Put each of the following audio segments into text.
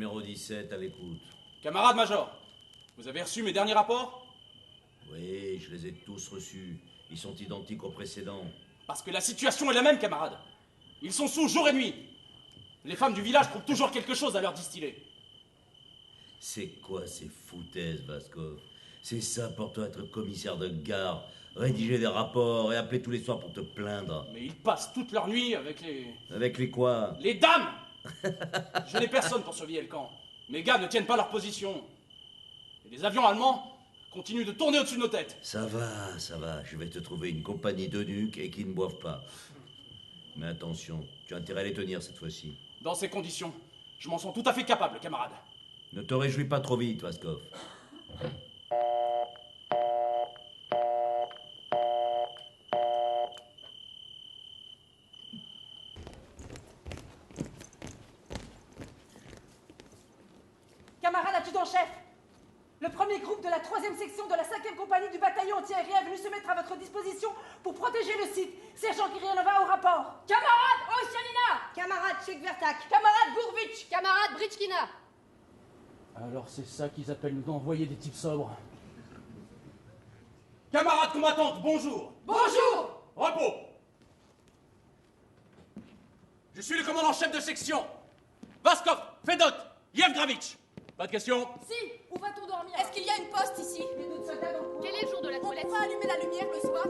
numéro 17 à l'écoute. Camarade Major, vous avez reçu mes derniers rapports? Oui, je les ai tous reçus. Ils sont identiques aux précédents. Parce que la situation est la même, camarade. Ils sont sous jour et nuit. Les femmes du village trouvent toujours quelque chose à leur distiller. C'est quoi ces foutaises, Vaskov? C'est ça pour toi être commissaire de gare, rédiger des rapports et appeler tous les soirs pour te plaindre. Mais ils passent toute leur nuit avec les... Avec les quoi? Les dames. Je n'ai personne pour surveiller le camp. Mes gars ne tiennent pas leur position. Et les avions allemands continuent de tourner au-dessus de nos têtes. Ça va. Je vais te trouver une compagnie d'eunuques et qui ne boivent pas. Mais attention, tu as intérêt à les tenir cette fois-ci. Dans ces conditions, je m'en sens tout à fait capable, camarade. Ne te réjouis pas trop vite, Vaskov. Camarade adjudant-chef, le premier groupe de la 3e section de la 5e compagnie du bataillon antiaérien est venu se mettre à votre disposition pour protéger le site. Sergent Kirianova au rapport. Camarade Ossianina. Camarade Chekvertak. Camarade Gourvitch. Camarade Britchkina. Alors c'est ça qu'ils appellent nous envoyer des types sobres. Camarades combattantes, bonjour. Bonjour. Repos. Je suis le commandant-chef de section. Vaskov, Fedot, Yevgravitch. Pas de questions? Si, où va-t-on dormir? Est-ce qu'il y a une poste ici? Quel est le jour de la toilette? On pourra allumer la lumière le soir?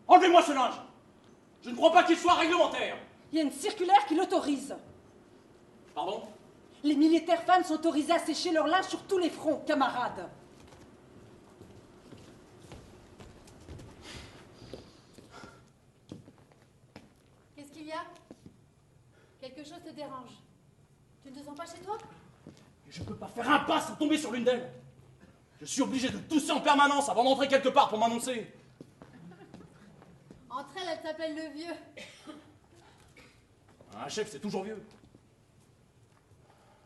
Enlevez-moi ce linge. Je ne crois pas qu'il soit réglementaire. Il y a une circulaire qui l'autorise. Pardon? Les militaires femmes sont autorisées à sécher leur linge sur tous les fronts, camarades. Qu'est-ce qu'il y a? Quelque chose te dérange? Tu ne te sens pas chez toi? Je ne peux pas faire un pas sans tomber sur l'une d'elles. Je suis obligé de tousser en permanence avant d'entrer quelque part pour m'annoncer. Entre elles, elle s'appelle le vieux. Un chef, c'est toujours vieux.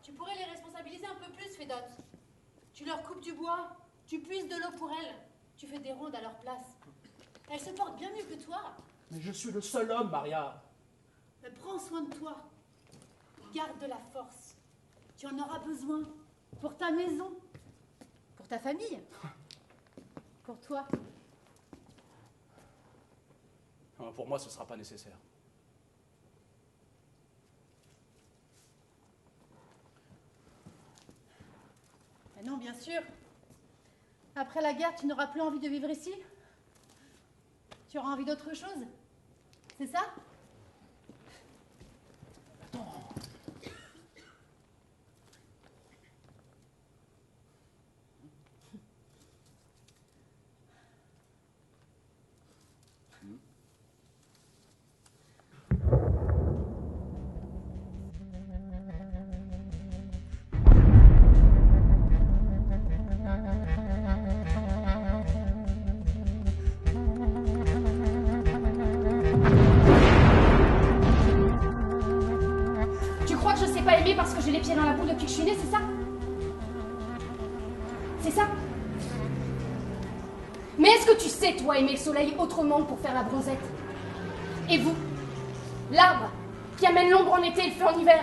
Tu pourrais les responsabiliser un peu plus, Fedot. Tu leur coupes du bois, tu puises de l'eau pour elles, tu fais des rondes à leur place. Elles se portent bien mieux que toi. Mais je suis le seul homme, Maria. Mais prends soin de toi. Garde de la force. Tu en auras besoin. Pour ta maison. Pour ta famille. Pour toi. Pour moi, ce ne sera pas nécessaire. Mais non, bien sûr. Après la guerre, tu n'auras plus envie de vivre ici? Tu auras envie d'autre chose? C'est ça? Attends. Parce que j'ai les pieds dans la boue depuis que je suis née, c'est ça? C'est ça? Mais est-ce que tu sais, toi, aimer le soleil autrement que pour faire la bronzette? Et vous? L'arbre qui amène l'ombre en été et le feu en hiver?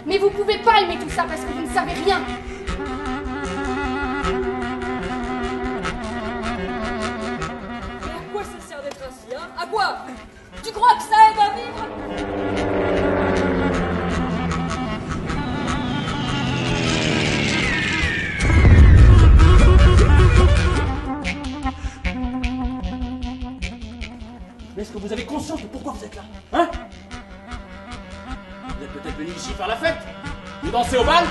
Mais vous pouvez pas aimer tout ça parce que vous ne savez rien. Mais à quoi ça sert d'être ainsi, hein? À quoi? Tu crois que ça aide à vivre? Mais est-ce que vous avez conscience de pourquoi vous êtes là? Hein? Vous êtes peut-être venus ici faire la fête? Vous dansez au bal?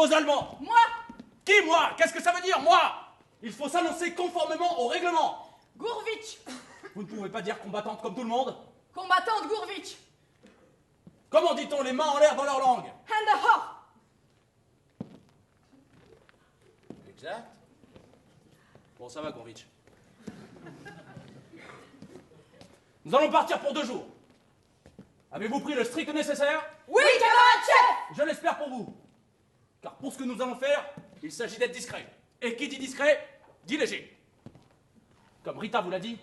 qu'aux Allemands. Moi? Qui, moi? Qu'est-ce que ça veut dire, moi? Il faut s'annoncer conformément au règlement. Gourvitch. Vous ne pouvez pas dire combattante comme tout le monde? Combattante Gourvitch. Comment dit-on les mains en l'air dans leur langue? Hände hoch. Exact. Bon, ça va, Gourvitch. Nous allons partir pour 2 jours. Avez-vous pris le strict nécessaire? Oui, camarade chef. Je l'espère pour vous. Car pour ce que nous allons faire, il s'agit d'être discret. Et qui dit discret, dit léger. Comme Rita vous l'a dit,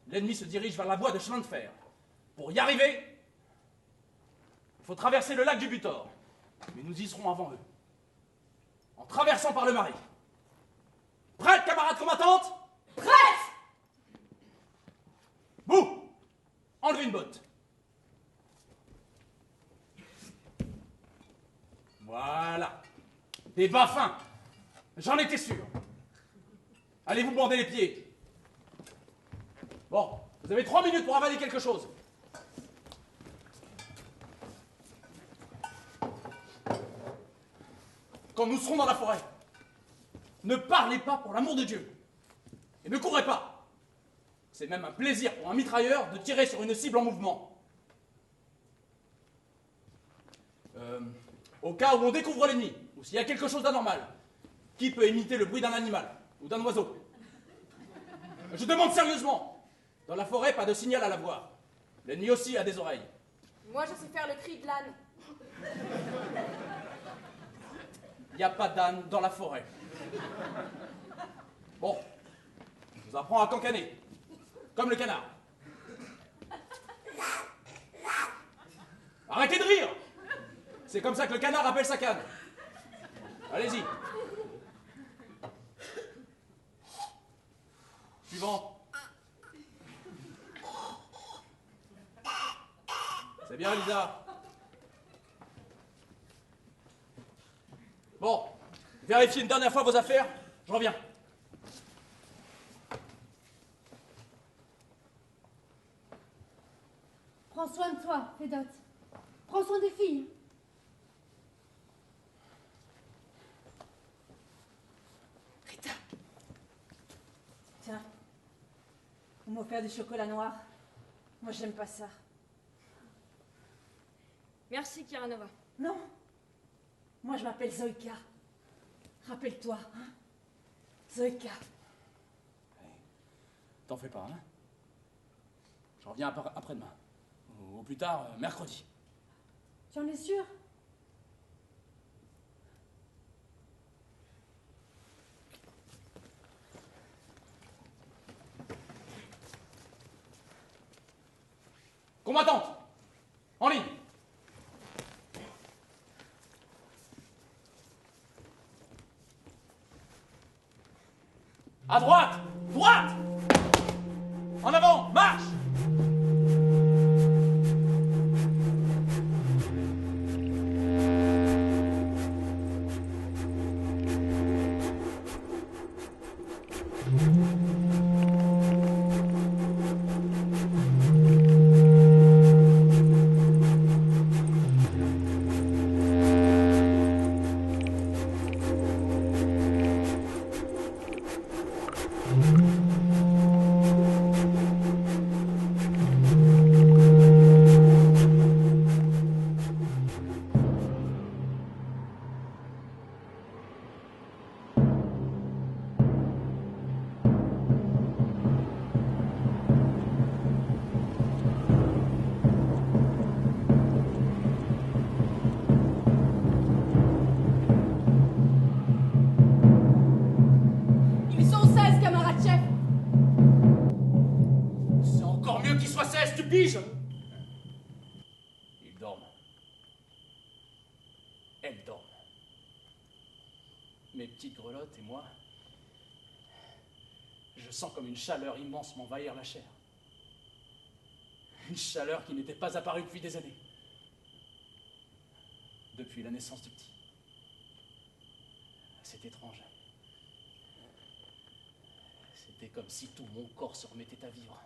l'ennemi se dirige vers la voie de chemin de fer. Pour y arriver, il faut traverser le lac du Butor. Mais nous y serons avant eux. En traversant par le marais. Prête, camarades combattantes? Prête. Bouh! Enlevez une botte. Voilà. Des bas fins. J'en étais sûr. Allez vous bander les pieds. Bon, vous avez 3 minutes pour avaler quelque chose. Quand nous serons dans la forêt, ne parlez pas pour l'amour de Dieu. Et ne courez pas. C'est même un plaisir pour un mitrailleur de tirer sur une cible en mouvement. Au cas où on découvre l'ennemi, ou s'il y a quelque chose d'anormal, qui peut imiter le bruit d'un animal ou d'un oiseau? Je demande sérieusement. Dans la forêt, pas de signal à la voix. L'ennemi aussi a des oreilles. Moi, je sais faire le cri de l'âne. Il n'y a pas d'âne dans la forêt. Bon, je vous apprends à cancaner. Comme le canard. Arrêtez de rire! C'est comme ça que le canard appelle sa canne. Allez-y. Suivant. C'est bien, Lisa. Bon, vérifiez une dernière fois vos affaires. Je reviens. Prends soin de toi, Fédote. Prends soin des filles. Rita. Tiens. Vous m'offrez du chocolat noir. Moi, j'aime pas ça. Merci, Kiranova. Non. Moi, je m'appelle Zoïka. Rappelle-toi, hein? Zoïka. T'en fais pas, hein? Je reviens après-demain. Ou plus tard, mercredi. Tu en es sûr? Combattante! En ligne! À droite! Droite! En avant! Marche! Ils sont 16, camarade chef. C'est encore mieux qu'ils soient 16, tu piges! Ils dorment. Elles dorment. Mes petites grelottes et moi, je sens comme une chaleur immense m'envahir la chair. Une chaleur qui n'était pas apparue depuis des années. Depuis la naissance du petit. C'est étrange. C'était comme si tout mon corps se remettait à vivre.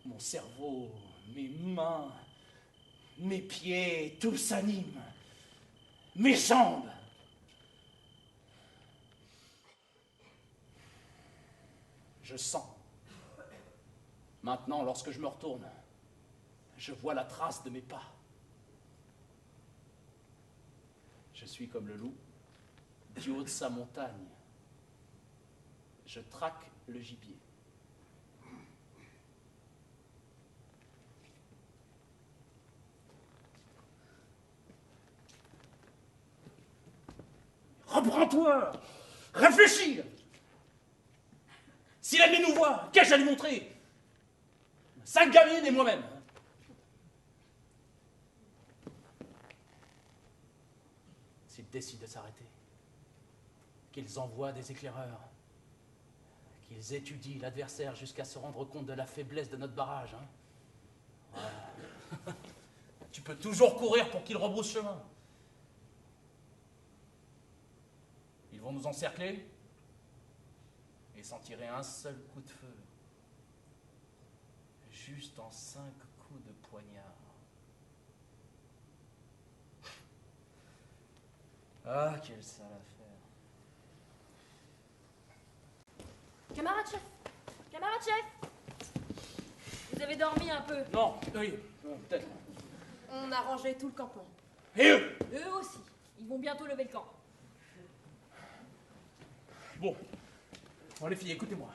Mon cerveau, mes mains, mes pieds, tout s'anime. Mes jambes. Je sens. Maintenant, lorsque je me retourne, je vois la trace de mes pas. Je suis comme le loup, du haut de sa montagne. Je traque le gibier. Reprends-toi! Réfléchis! Si l'ennemi nous voit, qu'ai-je à lui montrer? 5 gamines et moi-même. S'ils décident de s'arrêter, qu'ils envoient des éclaireurs, qu'ils étudient l'adversaire jusqu'à se rendre compte de la faiblesse de notre barrage. Voilà. Tu peux toujours courir pour qu'ils rebroussent chemin. Ils vont nous encercler et s'en tirer un seul coup de feu. Juste en 5 coups de poignard. Ah, quelle sale affaire. Camarade chef! Camarade chef! Vous avez dormi un peu. Non, oui, peut-être. On a rangé tout le campement. Et eux? Eux aussi. Ils vont bientôt lever le camp. Bon, les filles, écoutez-moi.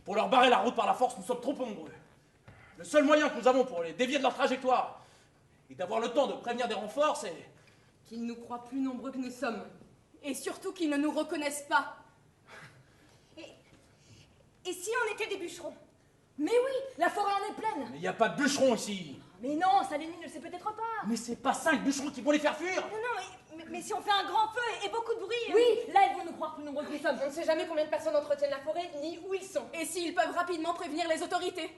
Pour leur barrer la route par la force, nous sommes trop nombreux. Le seul moyen que nous avons pour les dévier de leur trajectoire et d'avoir le temps de prévenir des renforts, c'est... Qu'ils nous croient plus nombreux que nous sommes. Et surtout qu'ils ne nous reconnaissent pas. Et si on était des bûcherons? Mais oui, la forêt en est pleine. Mais il n'y a pas de bûcherons ici. Mais non, ça l'ennemi ne le sait peut-être pas. Mais c'est pas 5 bûcherons qui vont les faire fuir. Non, mais si on fait un grand feu et beaucoup de bruit... Oui, là ils vont nous croire plus nombreux que nous sommes. On ne sait jamais combien de personnes entretiennent la forêt, ni où ils sont. Et s'ils peuvent rapidement prévenir les autorités.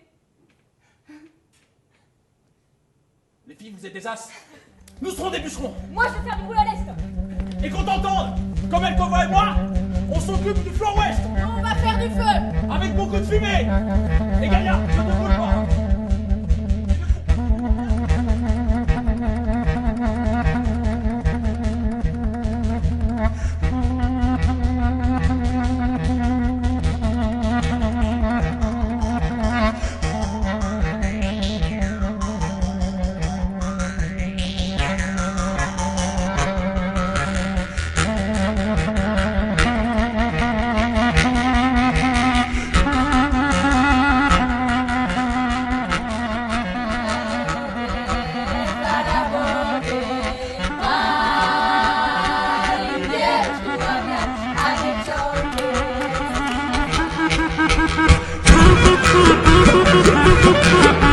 Les filles, vous êtes des as. Nous serons des bûcherons. Moi, je vais faire du bruit à l'est. Et qu'on t'entende, comme Elkova et moi, on s'occupe du flanc ouest. On va faire du feu. Avec beaucoup de fumée. Et Gaillard, je te brûle pas. Thank you.